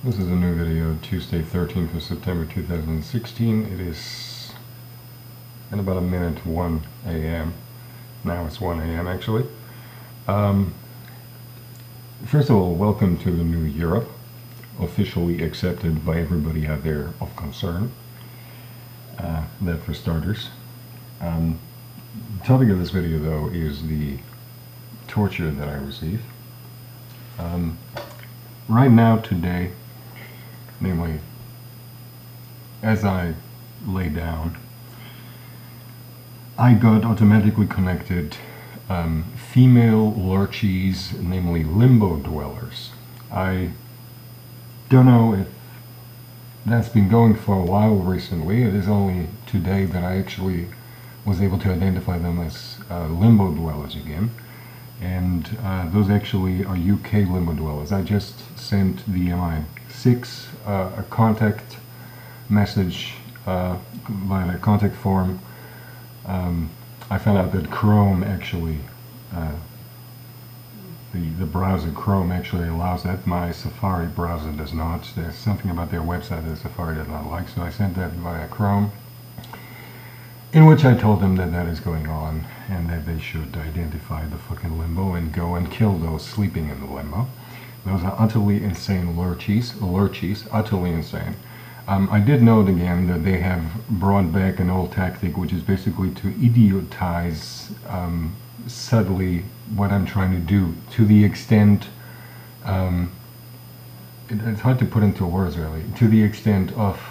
This is a new video, Tuesday 13th of September 2016. It is in about a minute 1 a.m. Now it's 1 a.m. actually. First of all, welcome to the new Europe, officially accepted by everybody out there of concern. That for starters. The topic of this video though is the torture that I receive. Right now, today, namely, as I lay down, I got automatically connected female lurchies, namely limbo dwellers. I don't know if that's been going for a while recently. It is only today that I actually was able to identify them as limbo dwellers again. And those actually are UK limbo dwellers. I just sent the MI6 a contact message via a contact form. I found out that Chrome actually, the browser Chrome actually allows that. My Safari browser does not. There's something about their website that Safari does not like, so I sent that via Chrome, in which I told them that that is going on and that they should identify the fucking limbo and go and kill those sleeping in the limbo. Those are utterly insane lurchies, utterly insane. I did note again that they have brought back an old tactic, which is basically to idiotize subtly what I'm trying to do, to the extent, it's hard to put into words really, to the extent of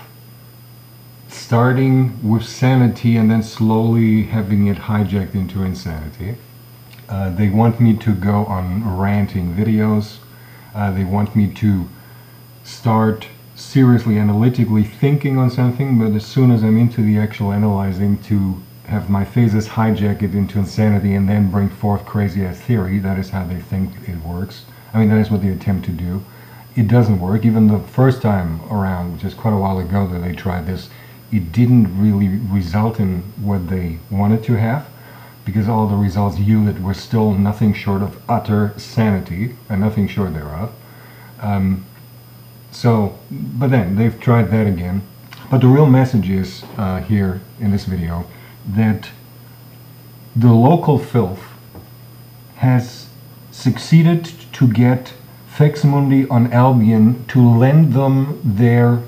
starting with sanity and then slowly having it hijacked into insanity. They want me to go on ranting videos. They want me to start seriously analytically thinking on something, but as soon as I'm into the actual analyzing, to have my phases hijack it into insanity and then bring forth crazy ass theory. That is how they think it works. I mean, that is what they attempt to do. It doesn't work. Even the first time around, which is quite a while ago that they tried this, it didn't really result in what they wanted to have, because all the results yielded were still nothing short of utter sanity, and nothing short thereof. But then they've tried that again. But the real message is here in this video that the local filth has succeeded to get Fexmundi on Albion to lend them their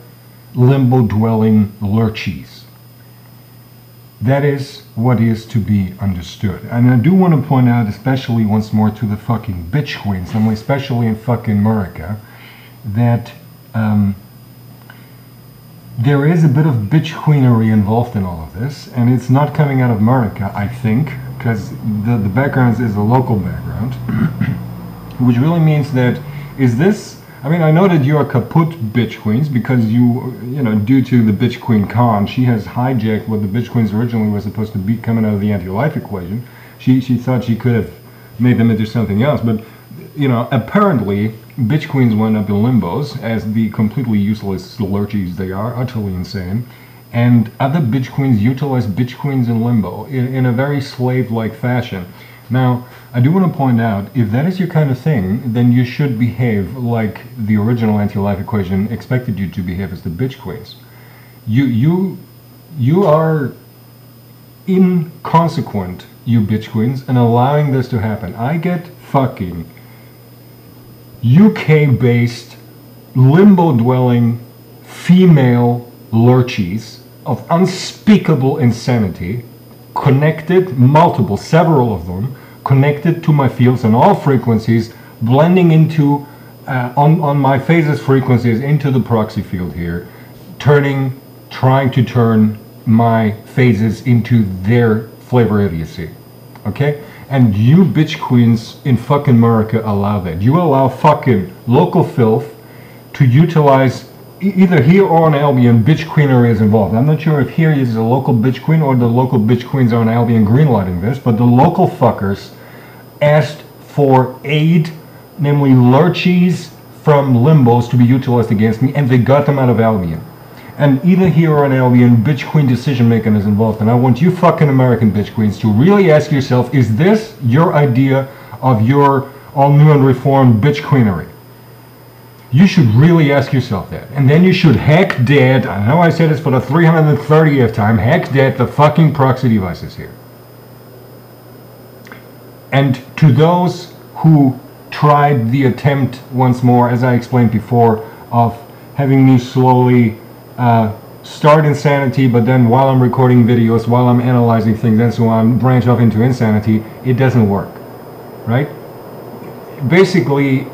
limbo-dwelling lurchies. That is what is to be understood. And I do want to point out, especially once more, to the fucking bitch queens, especially in fucking America, that there is a bit of bitch queenery involved in all of this, and it's not coming out of America, I think, because the background is a local background, which really means that, I mean, I know that you are kaput bitch queens because you know, due to the bitch queen Kahn, she has hijacked what the bitch queens originally were supposed to be coming out of the anti-life equation. She thought she could have made them into something else, but, you know, apparently bitch queens went up in limbos as the completely useless lurchies they are, utterly insane, and other bitch queens utilize bitch queens in limbo in a very slave-like fashion. Now, I do want to point out, if that is your kind of thing, then you should behave like the original anti-life equation expected you to behave as the bitch queens. You are inconsequent, you bitch queens, and allowing this to happen. I get fucking UK-based, limbo-dwelling female lurchies of unspeakable insanity, connected, several of them, connected to my fields on all frequencies, blending into, on my phases frequencies into the proxy field here, trying to turn my phases into their flavor idiocy, okay? And you bitch queens in fucking America allow that. You allow fucking local filth to utilize, either here or on Albion, bitch queenery is involved. I'm not sure if here is a local bitch queen or the local bitch queens are on Albion greenlighting this, but the local fuckers asked for aid, namely lurchies from limbos to be utilized against me, and they got them out of Albion. And either here or on Albion, bitch queen decision making is involved. And I want you fucking American bitch queens to really ask yourself, is this your idea of your all new and reformed bitch queenery? You should really ask yourself that. And then you should hack dead, I know I said this for the 330th time, hack dead the fucking proxy devices here. And to those who tried the attempt once more, as I explained before, of having me slowly start insanity, but then while I'm recording videos, while I'm analyzing things and so on, branch off into insanity, it doesn't work, right? Basically,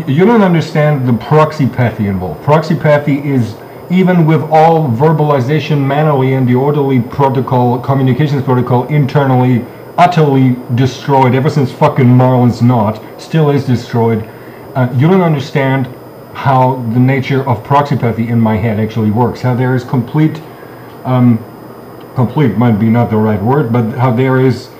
you don't understand the proxypathy involved. Proxypathy is, even with all verbalization manually and the orderly protocol, communications protocol internally utterly destroyed ever since fucking Marlin's Knot, still is destroyed. You don't understand how the nature of proxypathy in my head actually works. How there is complete might be not the right word, but how there is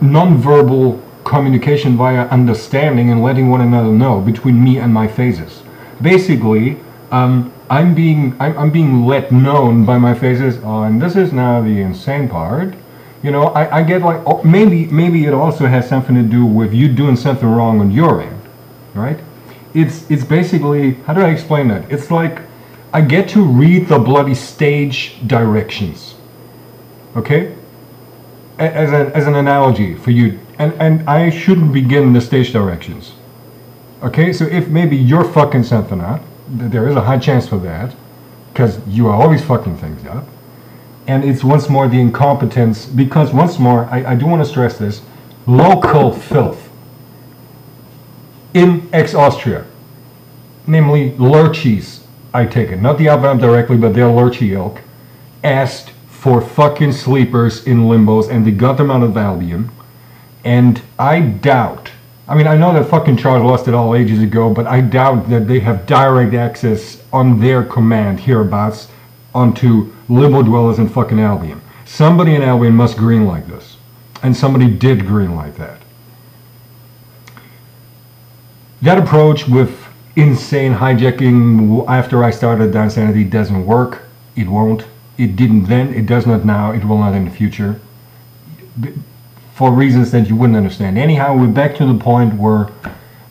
non-verbal communication via understanding and letting one another know between me and my phases. Basically, I'm being let known by my phases. Oh, and this is now the insane part. You know, I get like, oh, maybe it also has something to do with you doing something wrong on your end, right? It's basically, how do I explain that? It's like I get to read the bloody stage directions, okay? As an analogy for you, and I shouldn't begin the stage directions, okay? So if maybe you're fucking something up, there is a high chance for that, because you are always fucking things up, and it's once more the incompetence, because once more, I do want to stress this, local filth in ex-Austria, namely lurchies, I take it, not the Abwehramt directly, but their lurchie ilk, asked for fucking sleepers in limbos, and they got them out of Albion. And I doubt, I mean, I know that fucking Charles lost it all ages ago, but I doubt that they have direct access on their command hereabouts onto Limbo-dwellers in fucking Albion. Somebody in Albion must greenlight this, and somebody did greenlight that. That approach with insane hijacking after I started Insanity doesn't work. It won't. It didn't then. It does not now. It will not in the future. For reasons that you wouldn't understand. Anyhow, we're back to the point where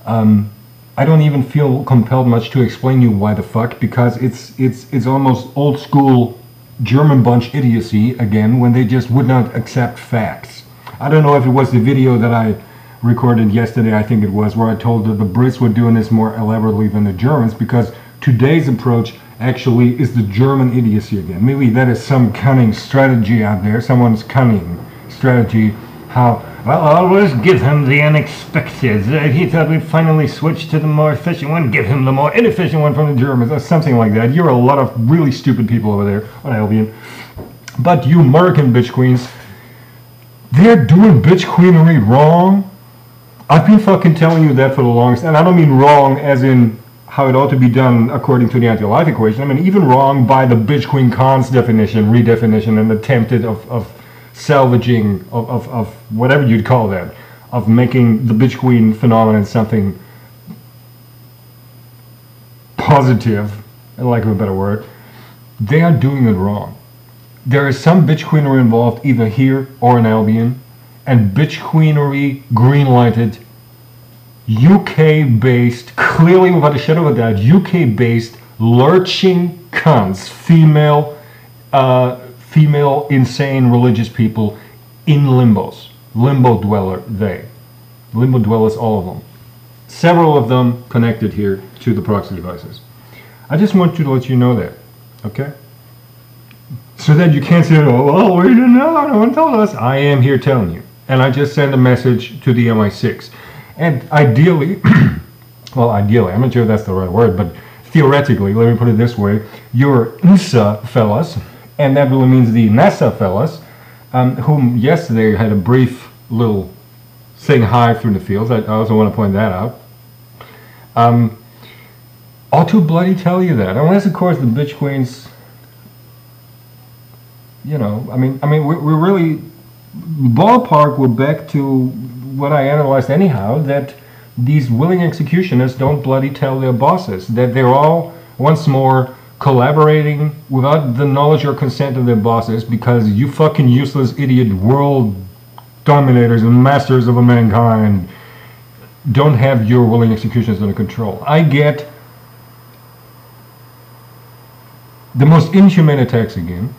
I don't even feel compelled much to explain you why the fuck, because it's almost old school German bunch idiocy again when they just would not accept facts. I don't know if it was the video that I recorded yesterday, I think it was, where I told that the Brits were doing this more elaborately than the Germans, because today's approach actually is the German idiocy again. Maybe that is some cunning strategy out there, someone's cunning strategy, how, well, always give him the unexpected. He thought we'd finally switch to the more efficient one, give him the more inefficient one from the Germans, or something like that. You're a lot of really stupid people over there on Albion. But you American bitch queens, they're doing bitch queenery wrong. I've been fucking telling you that for the longest, and I don't mean wrong as in how it ought to be done according to the anti-life equation. I mean even wrong by the bitch queen cons definition, redefinition, and attempted of salvaging, of whatever you'd call that, of making the bitch queen phenomenon something positive, and lack of a better word. They are doing it wrong. There is some bitch queenery involved either here or in Albion, and bitch queenery greenlighted, UK-based, clearly without a shadow of a doubt, UK-based lurching cunts, female insane religious people in limbos. Limbo dweller, they. Limbo dwellers, all of them. Several of them connected here to the proxy devices. I just want you to let you know that, okay? So that you can't say, oh, well, we didn't know, no one told us. I am here telling you. And I just sent a message to the MI6. And ideally, well, ideally, I'm not sure if that's the right word, but theoretically, let me put it this way, your NSA fellas, and that really means the NASA fellas, whom yesterday had a brief little saying hi through the fields, I also want to point that out, ought to bloody tell you that. Unless, of course, the bitch queens, you know, I mean, we're really, ballpark, we're back to what I analyzed anyhow, that these willing executionists don't bloody tell their bosses, that they're all, once more, collaborating without the knowledge or consent of their bosses, because you fucking useless idiot world dominators and masters of mankind don't have your willing executioners under control. I get the most inhumane attacks again,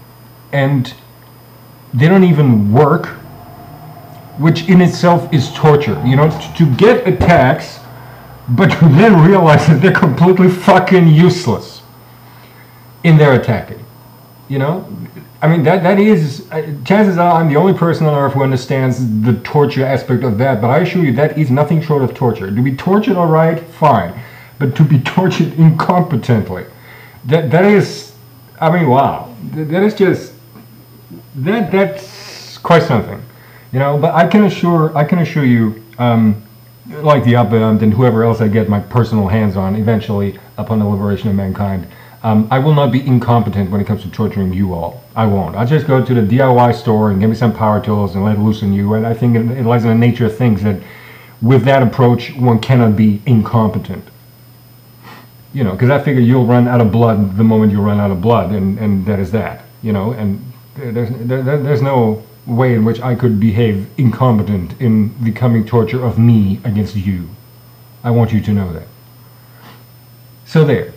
and they don't even work, which in itself is torture. You know, to get attacks, but to then realize that they're completely fucking useless in their attacking. You know, I mean, that is, chances are I'm the only person on earth who understands the torture aspect of that, but I assure you that is nothing short of torture. To be tortured, all right, fine, but to be tortured incompetently, that is, I mean, wow, that is just, that's quite something, you know. But I can assure you, like the Abwehramt and whoever else I get my personal hands on eventually upon the liberation of mankind, I will not be incompetent when it comes to torturing you all. I won't. I'll just go to the DIY store and give me some power tools and let loose on you. And I think it lies in the nature of things that with that approach, one cannot be incompetent. You know, because I figure you'll run out of blood the moment you run out of blood, and that is that. You know, and there's no way in which I could behave incompetent in the coming torture of me against you. I want you to know that. So there.